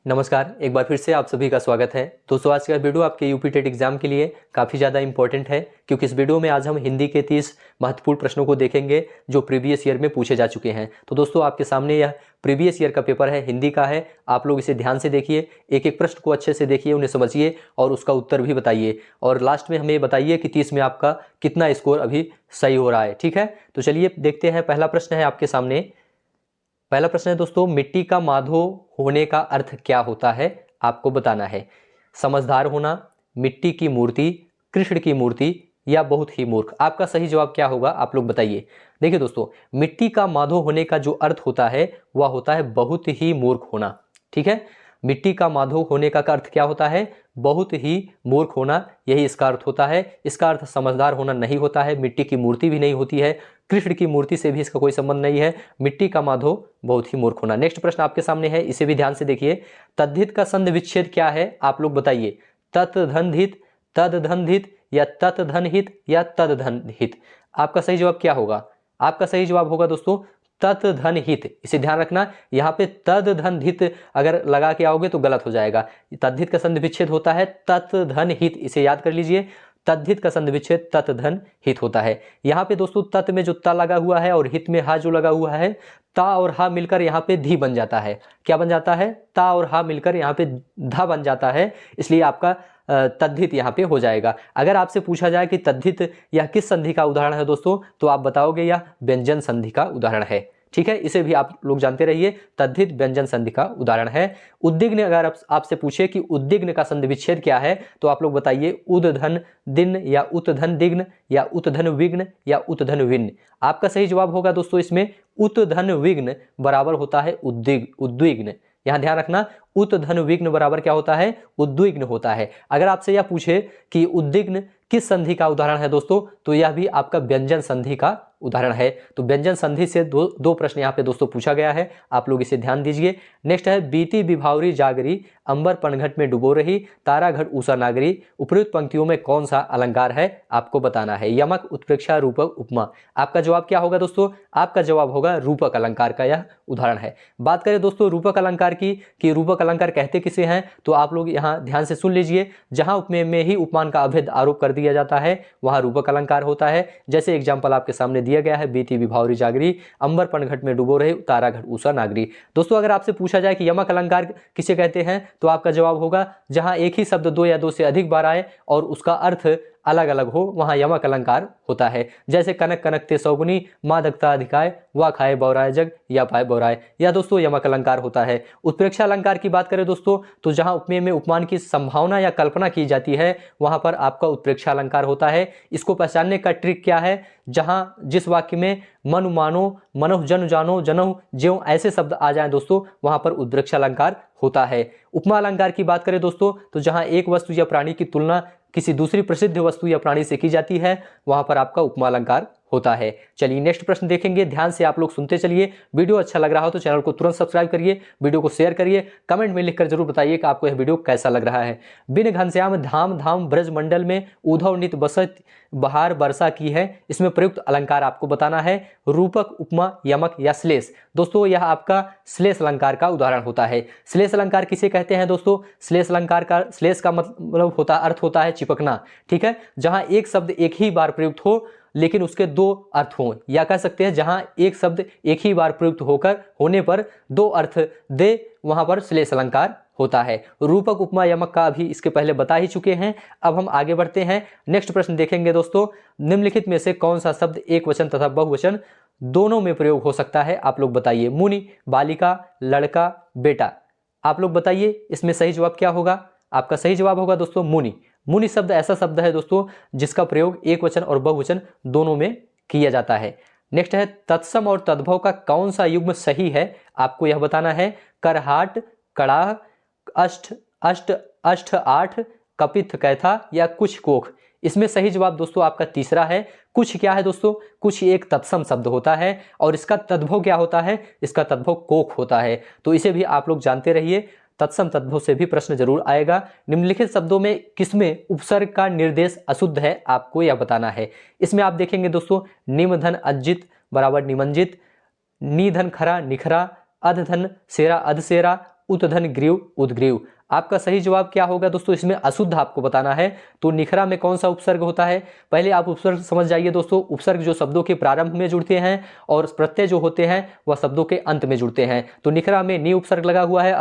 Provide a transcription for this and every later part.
नमस्कार, एक बार फिर से आप सभी का स्वागत है। दोस्तों, आज का वीडियो आपके यूपी टेट एग्जाम के लिए काफ़ी ज़्यादा इंपॉर्टेंट है, क्योंकि इस वीडियो में आज हम हिंदी के 30 महत्वपूर्ण प्रश्नों को देखेंगे जो प्रीवियस ईयर में पूछे जा चुके हैं। तो दोस्तों, आपके सामने यह प्रीवियस ईयर का पेपर है, हिंदी का है। आप लोग इसे ध्यान से देखिए, एक एक प्रश्न को अच्छे से देखिए, उन्हें समझिए और उसका उत्तर भी बताइए। और लास्ट में हमें बताइए कि 30 में आपका कितना स्कोर अभी सही हो रहा है। ठीक है, तो चलिए देखते हैं। पहला प्रश्न है आपके सामने। पहला प्रश्न है दोस्तों, मिट्टी का माधो होने का अर्थ क्या होता है, आपको बताना है। समझदार होना, मिट्टी की मूर्ति, कृष्ण की मूर्ति या बहुत ही मूर्ख। आपका सही जवाब क्या होगा, आप लोग बताइए। देखिए दोस्तों, मिट्टी का माधो होने का जो अर्थ होता है वह होता है बहुत ही मूर्ख होना। ठीक है, मिट्टी का माधो होने का अर्थ क्या होता है, बहुत ही मूर्ख होना, यही इसका अर्थ होता है। इसका अर्थ समझदार होना नहीं होता है, मिट्टी की मूर्ति भी नहीं होती है, कृष्ण की मूर्ति से भी इसका कोई संबंध नहीं है। मिट्टी का माधो बहुत ही मूर्ख होना। नेक्स्ट प्रश्न आपके सामने है, इसे भी ध्यान से देखिए। तद्धित का संधि विच्छेद क्या है, आप लोग बताइए। तत्धनधित, तदधनधित या तत्धनहित या तदधनहित। आपका सही जवाब क्या होगा? आपका सही जवाब होगा दोस्तों तत्धनहित। इसे ध्यान रखना, यहाँ पे तदधनहित अगर लगा के आओगे तो गलत हो जाएगा। तद्धित का संधि विच्छेद होता है तत्धनहित, इसे याद कर लीजिए। तद्धित का संधि विच्छेद तत्धन हित होता है। यहाँ पे दोस्तों तत् में जो ता लगा हुआ है और हित में हा जो लगा हुआ है, ता और हा मिलकर यहाँ पे धी बन जाता है। क्या बन जाता है? ता और हा मिलकर यहाँ पे धा बन जाता है, इसलिए आपका तद्धित यहाँ पे हो जाएगा। अगर आपसे पूछा जाए कि तद्धित यह किस संधि का उदाहरण है दोस्तों, तो आप बताओगे यह व्यंजन संधि का उदाहरण है। ठीक है, इसे भी आप लोग जानते रहिए, तद्धित व्यंजन संधि का उदाहरण है। उद्विग्न, अगर आपसे पूछे कि उद्विग्न का संधि विच्छेद क्या है, तो आप लोग बताइए उद्धन दिन या उत्धन दिग्न या उत्धन विघ्न या उत्धन विघ्न। आपका सही जवाब होगा दोस्तों इसमें उत्धन विघ्न बराबर होता है उद्विग्न। यहां ध्यान रखना, उत्धन विघ्न बराबर क्या होता है? उद्विग्न होता है। अगर आपसे यह पूछे कि उद्विग्न किस संधि का उदाहरण है दोस्तों, तो यह भी आपका व्यंजन संधि का उदाहरण है। तो व्यंजन संधि से दो प्रश्न यहाँ पे दोस्तों पूछा गया है, आप लोग इसे ध्यान दीजिए। नेक्स्ट है, बीती विभावरी जागरी, अंबर पनघट में डुबो रही, तारा घट ऊषा नागरी। उपयुक्त पंक्तियों में कौन सा अलंकार है, आपको बताना है। यमक, उत्प्रेक्षा, रूपक, उपमा। आपका जवाब क्या होगा दोस्तों? आपका जवाब होगा रूपक अलंकार का यह उदाहरण है। बात करें दोस्तों रूपक अलंकार की, कि रूपक अलंकार कहते किसे हैं, तो आप लोग यहाँ ध्यान से सुन लीजिए। जहां उपमेय में ही उपमान का अभेद आरोप कर दिया जाता है वहां रूपक अलंकार होता है। जैसे एग्जाम्पल आपके सामने दिया गया है, बीती विभावरी जागरी, अंबर पनघट में डुबो रहे, तारा घट ऊषा नागरी। दोस्तों, अगर आपसे पूछा जाए कि यमक अलंकार किसे कहते हैं, तो आपका जवाब होगा जहां एक ही शब्द दो या दो से अधिक बार आए और उसका अर्थ अलग अलग हो, वहां यमक अलंकार होता है। जैसे कनक कनकते सौगुनी, मादकता अधिकाय, वा खाए बौराय जग या पाए बौराय, यह दोस्तों यमक अलंकार होता है। उत्प्रेक्षा अलंकार की बात करें दोस्तों, तो जहां उपमेय में उपमान की संभावना या कल्पना की जाती है वहां पर आपका उत्प्रेक्षा अलंकार होता है। इसको पहचानने का ट्रिक क्या है? जहां जिस वाक्य में मनु मानो, मनोह जन जानो, जनहु ज्यों ऐसे शब्द आ जाएं दोस्तों, वहां पर उत्प्रेक्षा अलंकार होता है। उपमा अलंकार की बात करें दोस्तों, तो जहां एक वस्तु या प्राणी की तुलना किसी दूसरी प्रसिद्ध वस्तु या प्राणी से की जाती है वहां पर आपका उपमा अलंकार होता है। चलिए नेक्स्ट प्रश्न देखेंगे, ध्यान से आप लोग सुनते चलिए। वीडियो अच्छा लग रहा हो तो चैनल को तुरंत सब्सक्राइब करिए, वीडियो को शेयर करिए, कमेंट में लिखकर जरूर बताइए कि आपको यह वीडियो कैसा लग रहा है। बिन घनश्याम धाम धाम ब्रज मंडल में उधव नित बसत बहार वर्षा की है, इसमें प्रयुक्त अलंकार आपको बताना है। रूपक, उपमा, यमक या श्लेष। दोस्तों, यह आपका श्लेष अलंकार का उदाहरण होता है। श्लेष अलंकार किसे कहते हैं दोस्तों? श्लेष अलंकार का, श्लेष का मतलब होता, अर्थ होता है चिपकना। ठीक है, जहां एक शब्द एक ही बार प्रयुक्त हो लेकिन उसके दो अर्थ हों, या कह सकते हैं जहां एक शब्द एक ही बार प्रयुक्त होकर होने पर दो अर्थ दे, वहां पर श्लेष अलंकार होता है। रूपक, उपमा, यमक का अभी इसके पहले बता ही चुके हैं। अब हम आगे बढ़ते हैं, नेक्स्ट प्रश्न देखेंगे दोस्तों। निम्नलिखित में से कौन सा शब्द एक वचन तथा बहुवचन दोनों में प्रयोग हो सकता है, आप लोग बताइए। मुनि, बालिका, लड़का, बेटा। आप लोग बताइए इसमें सही जवाब क्या होगा? आपका सही जवाब होगा दोस्तों मुनि। मुनि शब्द ऐसा शब्द है दोस्तों जिसका प्रयोग एक वचन और बहुवचन दोनों में किया जाता है। नेक्स्ट है, तत्सम और तद्भव का कौन सा युग्म सही है, आपको यह बताना है। करहाट, कड़ाह, अष्ट अष्ट अष्ट आठ, कपित कैथा या कुछ कोख। इसमें सही जवाब दोस्तों आपका तीसरा है। कुछ क्या है दोस्तों? कुछ एक तत्सम शब्द होता है और इसका तद्भव क्या होता है? इसका तद्भव कोख होता है। तो इसे भी आप लोग जानते रहिए, तत्सम तद्भव से भी प्रश्न जरूर आएगा। निम्नलिखित शब्दों में किसमें उपसर्ग का निर्देश अशुद्ध है, आपको यह बताना है। इसमें आप देखेंगे दोस्तों, निमधन अज्जित बराबर निमंजित, निधन खरा निखरा, अधधन सेरा अधसेरा, उत्धन ग्रीव उद्ग्रीव। आपका सही जवाब क्या होगा दोस्तों, इसमें अशुद्ध आपको बताना है। तो निखरा में कौन सा उपसर्ग होता है, पहले आप उपसर्ग समझ जाइए दोस्तों। उपसर्ग जो शब्दों के प्रारंभ में जुड़ते हैं और प्रत्यय जो होते हैं वह शब्दों के अंत में जुड़ते हैं। तो निखरा में नी उपसर्ग लगा हुआ है,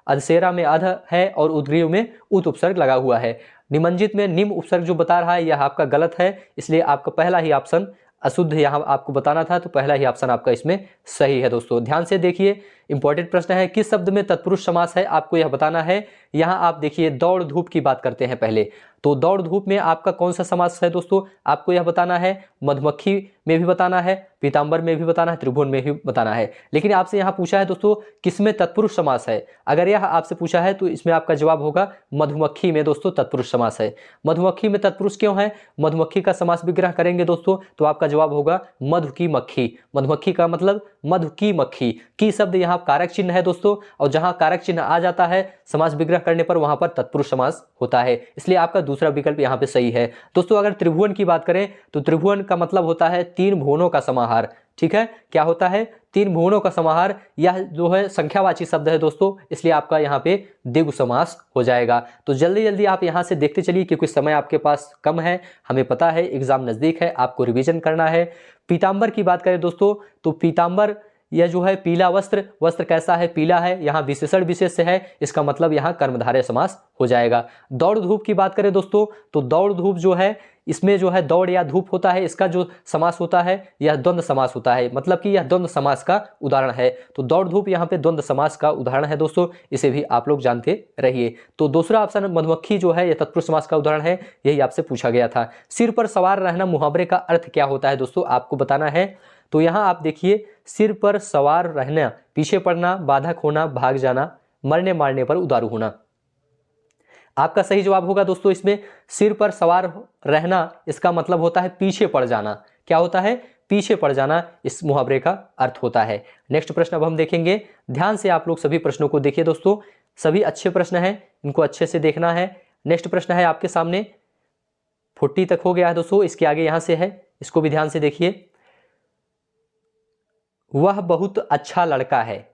अधसेरा में अध है और उद्ग्रीव में उत उपसर्ग लगा हुआ है। निमंजित में निम उपसर्ग जो बता रहा है यह आपका गलत है, इसलिए आपका पहला ही ऑप्शन अशुद्ध यहां आपको बताना था, तो पहला ही ऑप्शन आपका इसमें सही है दोस्तों। ध्यान से देखिए, इंपॉर्टेंट प्रश्न है, किस शब्द में तत्पुरुष समास है आपको यह बताना है। यहां आप देखिए दौड़ धूप की बात करते हैं पहले, तो दौड़ धूप में आपका कौन सा समास है दोस्तों, आपको यह बताना है। मधुमक्खी में भी बताना है, पीतांबर में भी बताना है, त्रिभुवन में भी बताना है। लेकिन आपसे यहां पूछा है दोस्तों किसमें तत्पुरुष समास है, अगर यह आपसे पूछा है तो इसमें आपका जवाब होगा मधुमक्खी में दोस्तों तत्पुरुष समास है। मधुमक्खी में तत्पुरुष क्यों है, मधुमक्खी का समास विग्रह करेंगे दोस्तों तो आपका जवाब होगा मधु की मक्खी। मधुमक्खी का मतलब मधु की मक्खी, की शब्द यहाँ कारक चिन्ह है दोस्तों, और जहां कारक चिन्ह आ जाता है समास विग्रह करने पर वहां पर तत्पुरुष समास होता है, इसलिए आपका दूसरा विकल्प यहाँ पे सही है दोस्तों। अगर त्रिभुवन की बात करें तो त्रिभुवन का मतलब होता है तीन भुवनों का समाहार। ठीक है, क्या होता है, तीन भुवनों का समाहार। यह जो है संख्यावाची शब्द है दोस्तों, इसलिए आपका यहाँ पे द्विगु समास हो जाएगा। तो जल्दी जल्दी आप यहाँ से देखते चलिए क्योंकि समय आपके पास कम है, हमें पता है एग्जाम नजदीक है, आपको रिवीजन करना है। पीतांबर की बात करें दोस्तों तो पीतांबर यह जो है पीला वस्त्र, वस्त्र कैसा है, पीला है, यहाँ विशेषण विशेष से है, इसका मतलब यहाँ कर्मधारय समास हो जाएगा। दौड़ धूप की बात करें दोस्तों तो दौड़ धूप जो है इसमें जो है दौड़ या धूप होता है, इसका जो समास होता है यह द्वंद्व समास होता है, मतलब कि यह द्वंद्व समास का उदाहरण है। तो दौड़ धूप यहाँ पे द्वंद्व समास का उदाहरण है दोस्तों, इसे भी आप लोग जानते रहिए। तो दूसरा ऑप्शन मधुमक्खी जो है यह तत्पुरुष समास का उदाहरण है, यही आपसे पूछा गया था। सिर पर सवार रहना मुहावरे का अर्थ क्या होता है दोस्तों, आपको बताना है। तो यहाँ आप देखिए, सिर पर सवार रहना, पीछे पड़ना, बाधक होना, भाग जाना, मरने मारने पर उदारू होना। आपका सही जवाब होगा दोस्तों इसमें सिर पर सवार रहना, इसका मतलब होता है पीछे पड़ जाना। क्या होता है, पीछे पड़ जाना इस मुहावरे का अर्थ होता है। नेक्स्ट प्रश्न अब हम देखेंगे, ध्यान से आप लोग सभी प्रश्नों को देखिए दोस्तों, सभी अच्छे प्रश्न हैं, इनको अच्छे से देखना है। नेक्स्ट प्रश्न है आपके सामने, 40 तक हो गया है दोस्तों, इसके आगे यहां से है, इसको भी ध्यान से देखिए। वह बहुत अच्छा लड़का है,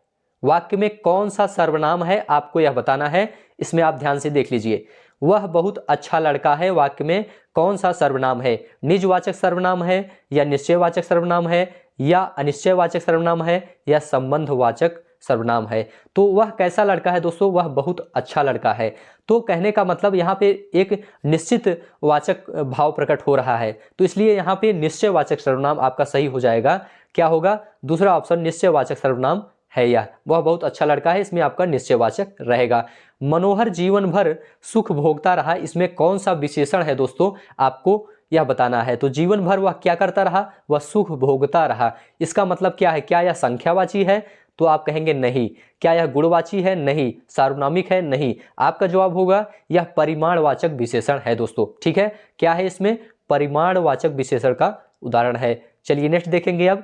वाक्य में कौन सा सर्वनाम है आपको यह बताना है, इसमें आप ध्यान से देख लीजिए। वह बहुत अच्छा लड़का है, वाक्य में कौन सा सर्वनाम है, निजवाचक सर्वनाम है या निश्चयवाचक सर्वनाम है या अनिश्चयवाचक सर्वनाम है या संबंधवाचक सर्वनाम है। तो वह कैसा लड़का है दोस्तों, वह बहुत अच्छा लड़का है। तो कहने का मतलब यहाँ पे एक निश्चित वाचक भाव प्रकट हो रहा है, तो इसलिए यहाँ पे निश्चयवाचक सर्वनाम आपका सही हो जाएगा। क्या होगा, दूसरा ऑप्शन निश्चयवाचक सर्वनाम है, यह वह बहुत अच्छा लड़का है, इसमें आपका निश्चयवाचक रहेगा। मनोहर जीवन भर सुख भोगता रहा, इसमें कौन सा विशेषण है दोस्तों, आपको यह बताना है। तो जीवन भर वह क्या करता रहा, वह सुख भोगता रहा, इसका मतलब क्या है, क्या यह संख्यावाची है, तो आप कहेंगे नहीं। क्या यह गुणवाची है, नहीं। सार्वनामिक है, नहीं। आपका जवाब होगा यह परिमाणवाचक विशेषण है दोस्तों। ठीक है, क्या है इसमें, परिमाणवाचक विशेषण का उदाहरण है। चलिए नेक्स्ट देखेंगे अब,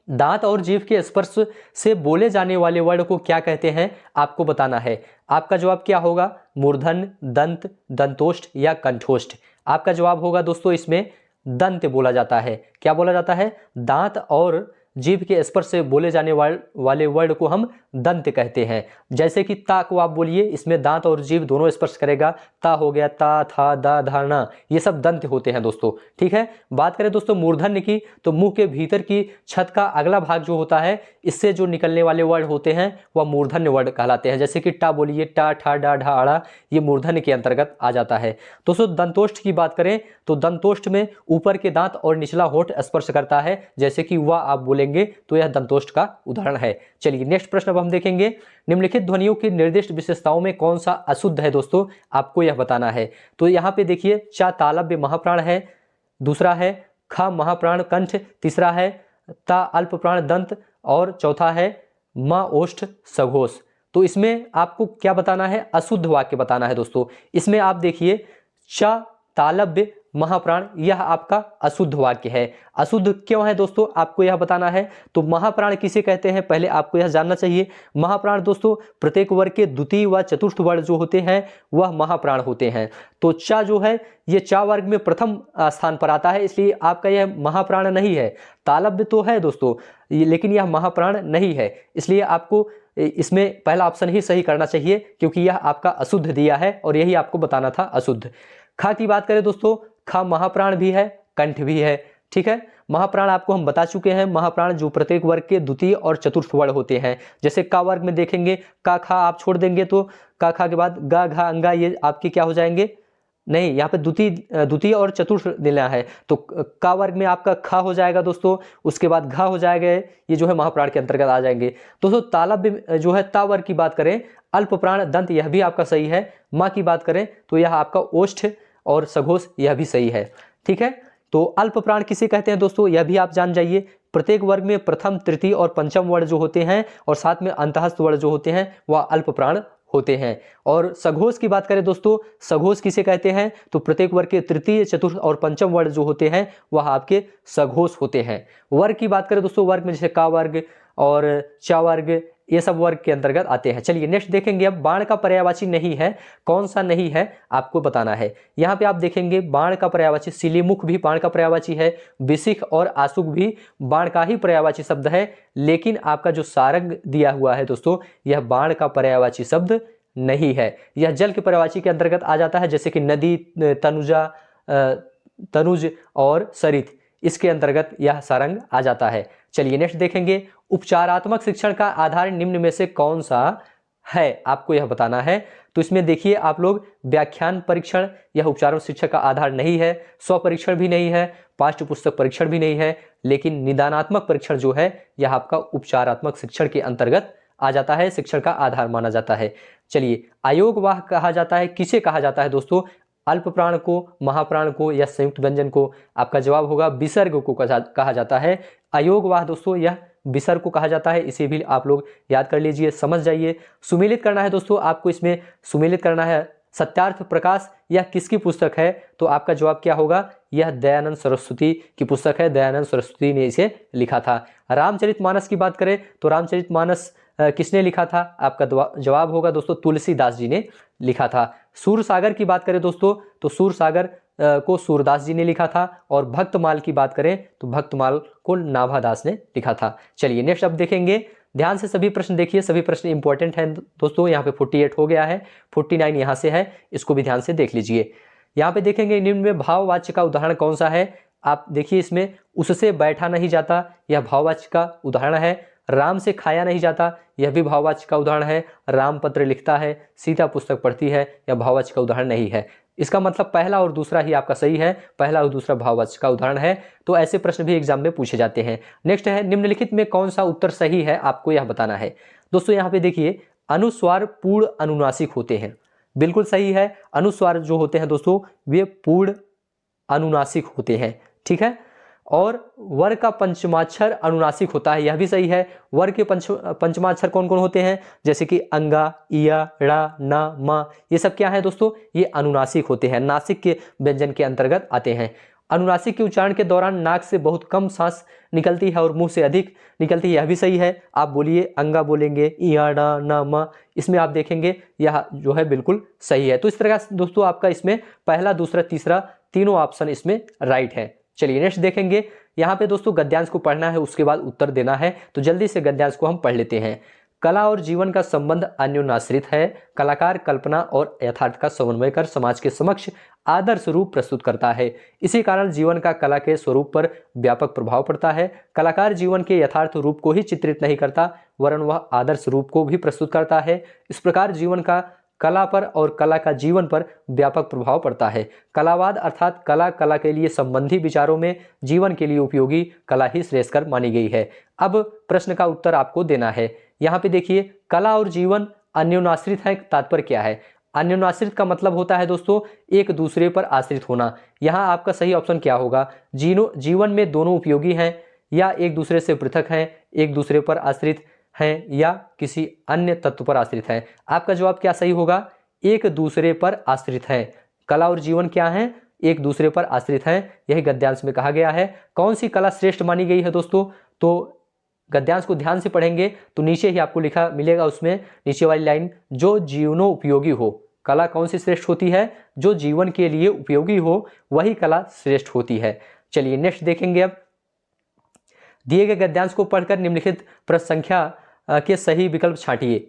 दांत और जीभ के स्पर्श से बोले जाने वाले वर्ड को क्या कहते हैं आपको बताना है। आपका जवाब क्या होगा, मूर्धन्य, दंत, दंतोष्ठ या कंठोष्ठ। आपका जवाब होगा दोस्तों इसमें दंत बोला जाता है। क्या बोला जाता है, दांत और जीभ के स्पर्श से बोले जाने वाले वर्ड को हम दंत कहते हैं। जैसे कि ता को आप बोलिए, इसमें दांत और जीभ दोनों स्पर्श करेगा, ता हो गया, ता, था, दा, धा, ना, ये सब दंत होते हैं दोस्तों। ठीक है, बात करें दोस्तों मूर्धन्य की, तो मुंह के भीतर की छत का अगला भाग जो होता है, इससे जो निकलने वाले वर्ड होते हैं वह मूर्धन्य वर्ड कहलाते हैं। जैसे कि टा बोलिए, टा, ठा, डा, ढा, अड़ा, ये मूर्धन्य के अंतर्गत आ जाता है। दोस्तों दंतोष्ठ की बात करें तो दंतोष्ठ में ऊपर के दांत और निचला होंठ स्पर्श करता है, जैसे कि वह आप बोलेंगे तो यह दंतोष्ठ का उदाहरण है। चलिए नेक्स्ट प्रश्न अब हम देखेंगे, निम्नलिखित ध्वनियों की निर्दिष्ट विशेषताओं में कौन सा अशुद्ध है दोस्तों, आपको यह बताना है। तो यहाँ पे देखिए, चा तालव्य महाप्राण है, दूसरा है ख महाप्राण कंठ, तीसरा है ता अल्प प्राण दंत और चौथा है म ओष्ठ सघोष। तो इसमें आपको क्या बताना है, अशुद्ध वाक्य बताना है दोस्तों। इसमें आप देखिए, च तालव्य महाप्राण, यह आपका अशुद्ध वाक्य है। अशुद्ध क्यों है दोस्तों, आपको यह बताना है। तो महाप्राण किसे कहते हैं, पहले आपको यह जानना चाहिए। महाप्राण दोस्तों प्रत्येक वर्ग के द्वितीय व चतुर्थ वर्ण जो होते हैं वह महाप्राण होते हैं। तो चा जो है ये चा वर्ग में प्रथम स्थान पर आता है, इसलिए आपका यह महाप्राण नहीं है। तालव्य तो है दोस्तों, लेकिन यह महाप्राण नहीं है, इसलिए आपको इसमें पहला ऑप्शन ही सही करना चाहिए, क्योंकि यह आपका अशुद्ध दिया है और यही आपको बताना था अशुद्ध। खा की बात करें दोस्तों, खा महाप्राण भी है, कंठ भी है। ठीक है, महाप्राण आपको हम बता चुके हैं, महाप्राण जो प्रत्येक वर्ग के द्वितीय और चतुर्थ वर्ण होते हैं। जैसे का वर्ग में देखेंगे, का खा आप छोड़ देंगे तो का खा के बाद गा घा अंगा ये आपके क्या हो जाएंगे, नहीं, यहाँ पे द्वितीय और चतुर्थ देना है, तो का वर्ग में आपका खा हो जाएगा दोस्तों, उसके बाद घा हो जाएगा, ये जो है महाप्राण के अंतर्गत आ जाएंगे। दोस्तों तालव्य जो है ता वर्ग की बात करें, अल्प प्राण दंत, यह भी आपका सही है। माँ की बात करें तो यह आपका ओष्ठ और सघोष, यह भी सही है। ठीक है, तो अल्प प्राण किसे कहते हैं दोस्तों, यह भी आप जान जाइए। प्रत्येक वर्ग में प्रथम, तृतीय और पंचम वर्ण जो होते हैं और साथ में अंतःस्थ वर्ण जो होते हैं वह अल्प प्राण होते हैं। और सघोष की बात करें दोस्तों, सघोष किसे कहते हैं, तो प्रत्येक वर्ग के तृतीय, चतुर्थ और पंचम वर्ण जो होते हैं वह आपके सघोष होते हैं। वर्ग की बात करें दोस्तों, वर्ग में जैसे का वर्ग और चा वर्ग, ये सब वर्ग के अंतर्गत आते हैं। चलिए नेक्स्ट देखेंगे, अब बाण का पर्यायवाची नहीं है, कौन सा नहीं है आपको बताना है। यहाँ पे आप देखेंगे बाण का पर्यायवाची सिलीमुख भी बाण का पर्यायवाची है, विशिख और आशुक भी बाण का ही पर्यायवाची शब्द है, लेकिन आपका जो सारंग दिया हुआ है दोस्तों, यह बाण का पर्यायवाची शब्द नहीं है। यह जल के पर्यायवाची के अंतर्गत आ जाता है, जैसे कि नदी, तनुजा, तनुज और सरित, इसके अंतर्गत यह सारंग आ जाता है। चलिए नेक्स्ट देखेंगे, उपचारात्मक शिक्षण का आधार निम्न में से कौन सा है, आपको यह बताना है। तो इसमें देखिए आप लोग, व्याख्यान परीक्षण यह उपचारात्मक शिक्षण का आधार नहीं है, स्व परीक्षण भी नहीं है, पाठ्य पुस्तक परीक्षण भी नहीं है, लेकिन निदानात्मक परीक्षण जो है यह आपका उपचारात्मक शिक्षण के अंतर्गत आ जाता है, शिक्षण का आधार माना जाता है। चलिए अयोगवाह कहा जाता है, किसे कहा जाता है दोस्तों, अल्प प्राण को, महाप्राण को या संयुक्त व्यंजन को। आपका जवाब होगा विसर्ग को कहा जाता है। अयोगवाह दोस्तों यह विसर्ग को कहा जाता है, इसे भी आप लोग याद कर लीजिए, समझ जाइए। सुमेलित करना है दोस्तों, आपको इसमें सुमेलित करना है। सत्यार्थ प्रकाश यह किसकी पुस्तक है, तो आपका जवाब क्या होगा, यह दयानंद सरस्वती की पुस्तक है, दयानंद सरस्वती ने इसे लिखा था। रामचरितमानस की बात करें तो रामचरितमानस किसने लिखा था, आपका जवाब होगा दोस्तों तुलसीदास जी ने लिखा था। सूरसागर की बात करें दोस्तों तो सूरसागर को सूरदास जी ने लिखा था, और भक्तमाल की बात करें तो भक्तमाल को नाभादास ने लिखा था। चलिए नेक्स्ट अब देखेंगे, ध्यान से सभी प्रश्न देखिए, सभी प्रश्न इंपॉर्टेंट हैं दोस्तों। यहाँ पे 48 हो गया है, 49 यहाँ से है, इसको भी ध्यान से देख लीजिए। यहाँ पे देखेंगे निम्न में भाववाच्य का उदाहरण कौन सा है, आप देखिए इसमें उससे बैठा नहीं जाता, यह भाववाच्य का उदाहरण है। राम से खाया नहीं जाता, यह भी भाववाच्य का उदाहरण है। राम पत्र लिखता है, सीता पुस्तक पढ़ती है, यह भाववाच्य का उदाहरण नहीं है। इसका मतलब पहला और दूसरा ही आपका सही है, पहला और दूसरा भाववाच्य का उदाहरण है। तो ऐसे प्रश्न भी एग्जाम में पूछे जाते हैं। नेक्स्ट है, निम्नलिखित में कौन सा उत्तर सही है, आपको यह बताना है। दोस्तों यहाँ पे देखिए, अनुस्वार पूर्ण अनुनासिक होते हैं, बिल्कुल सही है। अनुस्वार जो होते हैं दोस्तों वे पूर्ण अनुनासिक होते हैं, ठीक है। और वर का पंचमाक्षर अनुनासिक होता है, यह भी सही है। वर के पंचमाक्षर कौन कौन होते हैं, जैसे कि अंगा, इया, ड़ा, ना, मा, ये सब क्या है दोस्तों, ये अनुनासिक होते हैं, नासिक के व्यंजन के अंतर्गत आते हैं। अनुनासिक के उच्चारण के दौरान नाक से बहुत कम सांस निकलती है और मुंह से अधिक निकलती है, यह भी सही है। आप बोलिए, अंगा बोलेंगे, इया, डा, ना, मा, इसमें आप देखेंगे यह जो है बिल्कुल सही है। तो इस तरह का दोस्तों आपका इसमें पहला, दूसरा, तीसरा तीनों ऑप्शन इसमें राइट है। चलिए नेक्स्ट देखेंगे, यहाँ पे दोस्तों गद्यांश को पढ़ना है, उसके बाद उत्तर देना है, तो जल्दी से गद्यांश को हम पढ़ लेते हैं। कला और जीवन का संबंध अन्योन्याश्रित है। कलाकार कल्पना और यथार्थ का समन्वय कर समाज के समक्ष आदर्श रूप प्रस्तुत करता है। इसी कारण जीवन का कला के स्वरूप पर व्यापक प्रभाव पड़ता है। कलाकार जीवन के यथार्थ रूप को ही चित्रित नहीं करता, वरन वह आदर्श रूप को भी प्रस्तुत करता है। इस प्रकार जीवन का कला पर और कला का जीवन पर व्यापक प्रभाव पड़ता है। कलावाद अर्थात कला के लिए संबंधी विचारों में जीवन के लिए उपयोगी कला ही श्रेष्ठकर मानी गई है। अब प्रश्न का उत्तर आपको देना है। यहाँ पे देखिए, कला और जीवन अन्योन्याश्रित है, तात्पर्य क्या है। अन्योन्याश्रित का मतलब होता है दोस्तों एक दूसरे पर आश्रित होना। यहाँ आपका सही ऑप्शन क्या होगा, जीवन में दोनों उपयोगी हैं, या एक दूसरे से पृथक हैं, एक दूसरे पर आश्रित हैं, या किसी अन्य तत्व पर आश्रित हैं। आपका जवाब क्या सही होगा, एक दूसरे पर आश्रित हैं। कला और जीवन क्या हैं, एक दूसरे पर आश्रित हैं, यही गद्यांश में कहा गया है। कौन सी कला श्रेष्ठ मानी गई है दोस्तों, तो गद्यांश को ध्यान से पढ़ेंगे तो नीचे ही आपको लिखा मिलेगा, उसमें नीचे वाली लाइन, जो जीवनों उपयोगी हो। कला कौन सी श्रेष्ठ होती है, जो जीवन के लिए उपयोगी हो वही कला श्रेष्ठ होती है। चलिए नेक्स्ट देखेंगे, अब दिए गए गद्यांश को पढ़कर निम्नलिखित प्रश्न संख्या के सही विकल्प छांटिए।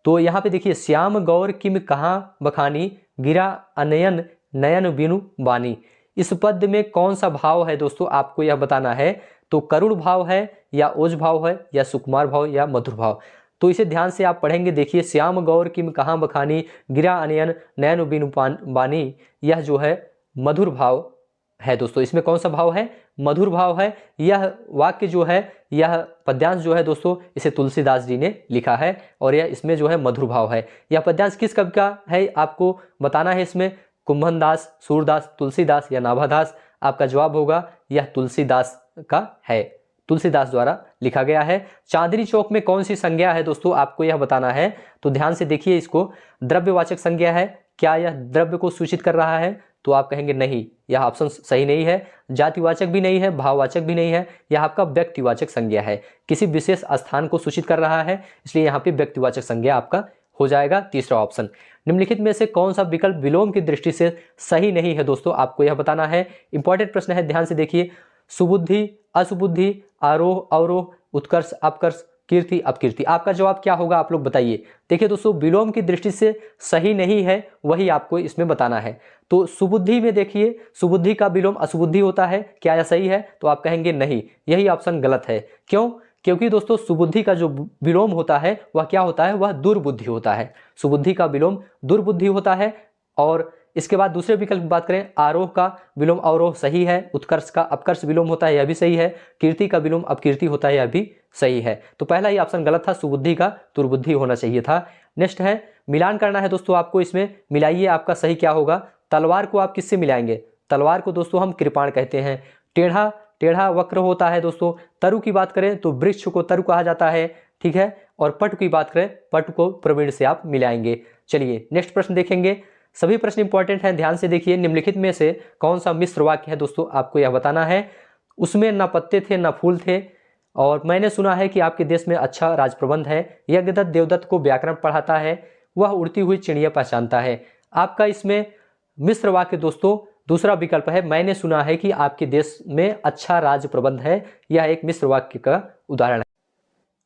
तो यहाँ पे देखिए, श्याम गौर किम कहाँ बखानी, गिरा अनयन नयन बिनु बानी। इस पद में कौन सा भाव है दोस्तों, आपको यह बताना है। तो करुण भाव है, या ओज भाव है, या सुकुमार भाव, या मधुर भाव। तो इसे ध्यान से आप पढ़ेंगे। देखिए, श्याम गौर किम कहाँ बखानी, गिरा अनयन नयन बिनु बानी, यह जो है मधुर भाव है दोस्तों। इसमें कौन सा भाव है, मधुर भाव है। यह वाक्य जो है, यह पद्यांश जो है दोस्तों, इसे तुलसीदास जी ने लिखा है और यह इसमें जो है मधुर भाव है। यह पद्यांश किस कवि का है, आपको बताना है। इसमें कुंभन दास, सूरदास, तुलसीदास या नाभादास। आपका जवाब होगा यह तुलसीदास का है, तुलसीदास द्वारा लिखा गया है। चांदनी चौक में कौन सी संज्ञा है दोस्तों, आपको यह बताना है। तो ध्यान से देखिए, इसको द्रव्यवाचक संज्ञा है। क्या यह द्रव्य को सूचित कर रहा है, तो आप कहेंगे नहीं, यह ऑप्शन सही नहीं है। जातिवाचक भी नहीं है, भाववाचक भी नहीं है, यह आपका व्यक्तिवाचक संज्ञा है। किसी विशेष स्थान को सूचित कर रहा है, इसलिए यहाँ पे व्यक्तिवाचक संज्ञा आपका हो जाएगा तीसरा ऑप्शन। निम्नलिखित में से कौन सा विकल्प विलोम की दृष्टि से सही नहीं है दोस्तों, आपको यह बताना है। इंपॉर्टेंट प्रश्न है, ध्यान से देखिए। सुबुद्धि, असुबुद्धि, आरोह अवरोह, उत्कर्ष अपकर्ष, कीर्ति अपकीर्ति। आपका जवाब क्या होगा, आप लोग बताइए। देखिए दोस्तों, विलोम की दृष्टि से सही नहीं है, वही आपको इसमें बताना है। तो सुबुद्धि में देखिए, सुबुद्धि का विलोम असुबुद्धि होता है, क्या यह सही है, तो आप कहेंगे नहीं, यही ऑप्शन गलत है। क्यों, क्योंकि दोस्तों सुबुद्धि का जो विलोम होता है वह क्या होता है, वह दुर्बुद्धि होता है। सुबुद्धि का विलोम दुर्बुद्धि होता है। और इसके बाद दूसरे विकल्प की बात करें, आरोह का विलोम अवरोह सही है, उत्कर्ष का अपकर्ष विलोम होता है, यह भी सही है, कीर्ति का विलोम अपकीर्ति होता है, यह भी सही है। तो पहला ही ऑप्शन गलत था, सुबुद्धि का दुर्बुद्धि होना चाहिए था। नेक्स्ट है, मिलान करना है दोस्तों आपको। इसमें मिलाइए, आपका सही क्या होगा। तलवार को आप किससे मिलाएंगे, तलवार को दोस्तों हम कृपाण कहते हैं। टेढ़ा, टेढ़ा वक्र होता है दोस्तों। तरु की बात करें तो वृक्ष को तरु कहा जाता है, ठीक है। और पट की बात करें, पट को प्रवीण से आप मिलाएंगे। चलिए नेक्स्ट प्रश्न देखेंगे। सभी प्रश्न इंपॉर्टेंट हैं, ध्यान से देखिए। निम्नलिखित में से कौन सा मिश्र वाक्य है दोस्तों, आपको यह बताना है। उसमें न पत्ते थे न फूल थे, और मैंने सुना है कि आपके देश में अच्छा राज प्रबंध है। यज्ञदत्त देवदत्त को व्याकरण पढ़ाता है, वह उड़ती हुई चिड़िया पहचानता है। आपका इसमें मिश्र वाक्य दोस्तों दूसरा विकल्प है, मैंने सुना है कि आपके देश में अच्छा राज प्रबंध है। यह एक मिश्र वाक्य का उदाहरण है।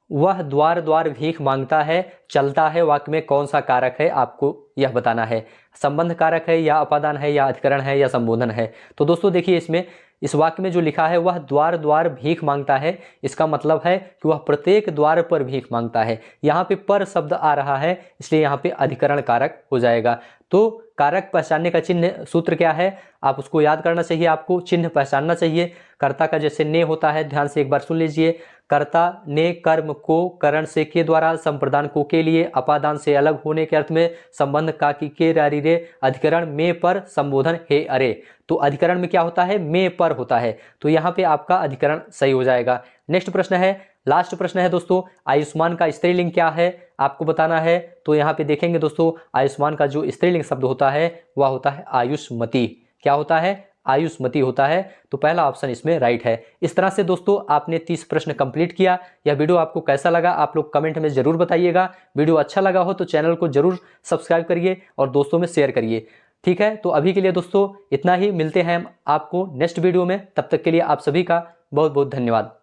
वह द्वार द्वार भीख मांगता है, चलता है, वाक्य में कौन सा कारक है, आपको यह बताना है। संबंध कारक है, या अपादान है, या अधिकरण है, या संबोधन है। तो दोस्तों देखिए, इसमें इस वाक्य में जो लिखा है, वह द्वार द्वार भीख मांगता है, इसका मतलब है कि वह प्रत्येक द्वार पर भीख मांगता है। यहाँ पे पर शब्द आ रहा है, इसलिए यहाँ पे अधिकरण कारक हो जाएगा। तो कारक पहचानने का चिन्ह सूत्र क्या है, आप उसको याद करना चाहिए, आपको चिन्ह पहचानना चाहिए। कर्ता का जैसे ने होता है, ध्यान से एक बार सुन लीजिए। कर्ता ने कर्म को करण से के द्वारा, संप्रदान को के लिए, अपादान से अलग होने के अर्थ में, संबंध का की के रारी रे, अधिकरण में पर, संबोधन हे अरे। तो अधिकरण में क्या होता है, में पर होता है। तो यहाँ पे आपका अधिकरण सही हो जाएगा। नेक्स्ट प्रश्न है, लास्ट प्रश्न है दोस्तों, आयुष्मान का स्त्रीलिंग क्या है, आपको बताना है। तो यहाँ पे देखेंगे दोस्तों, आयुष्मान का जो स्त्रीलिंग शब्द होता है वह होता है आयुष्मती। क्या होता है, आयुष्मती होता है। तो पहला ऑप्शन इसमें राइट है। इस तरह से दोस्तों आपने 30 प्रश्न कंप्लीट किया। यह वीडियो आपको कैसा लगा, आप लोग कमेंट में जरूर बताइएगा। वीडियो अच्छा लगा हो तो चैनल को जरूर सब्सक्राइब करिए और दोस्तों में शेयर करिए, ठीक है। तो अभी के लिए दोस्तों इतना ही, मिलते हैं आपको नेक्स्ट वीडियो में। तब तक के लिए आप सभी का बहुत बहुत धन्यवाद।